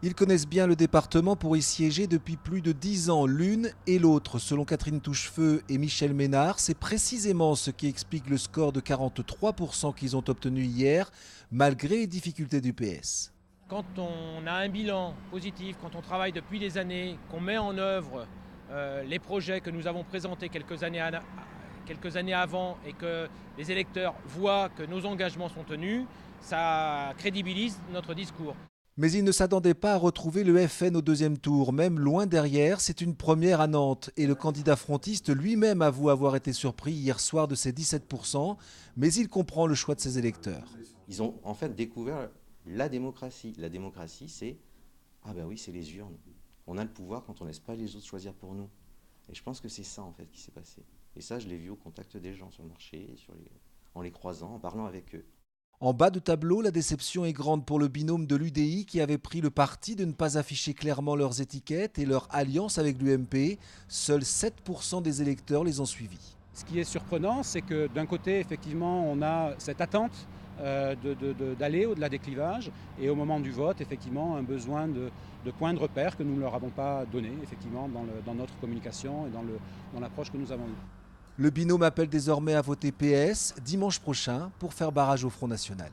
Ils connaissent bien le département pour y siéger depuis plus de 10 ans, l'une et l'autre. Selon Catherine Touchefeu et Michel Ménard, c'est précisément ce qui explique le score de 43% qu'ils ont obtenu hier, malgré les difficultés du PS. Quand on a un bilan positif, quand on travaille depuis des années, qu'on met en œuvre les projets que nous avons présentés quelques années avant et que les électeurs voient que nos engagements sont tenus, ça crédibilise notre discours. Mais ils ne s'attendaient pas à retrouver le FN au deuxième tour, même loin derrière. C'est une première à Nantes. Et le candidat frontiste lui-même avoue avoir été surpris hier soir de ses 17%, mais il comprend le choix de ses électeurs. Ils ont en fait découvert la démocratie. La démocratie, c'est « Ah ben oui, c'est les urnes. On a le pouvoir quand on ne laisse pas les autres choisir pour nous. » Et je pense que c'est ça en fait qui s'est passé. Et ça, je l'ai vu au contact des gens sur le marché, en les croisant, en parlant avec eux. En bas de tableau, la déception est grande pour le binôme de l'UDI qui avait pris le parti de ne pas afficher clairement leurs étiquettes et leur alliance avec l'UMP. Seuls 7% des électeurs les ont suivis. Ce qui est surprenant, c'est que d'un côté, effectivement, on a cette attente d'aller au-delà des clivages et au moment du vote, effectivement, un besoin de points de repère que nous ne leur avons pas donné, effectivement, dans notre communication et dans l'approche que nous avons eue. Le binôme appelle désormais à voter PS dimanche prochain pour faire barrage au Front National.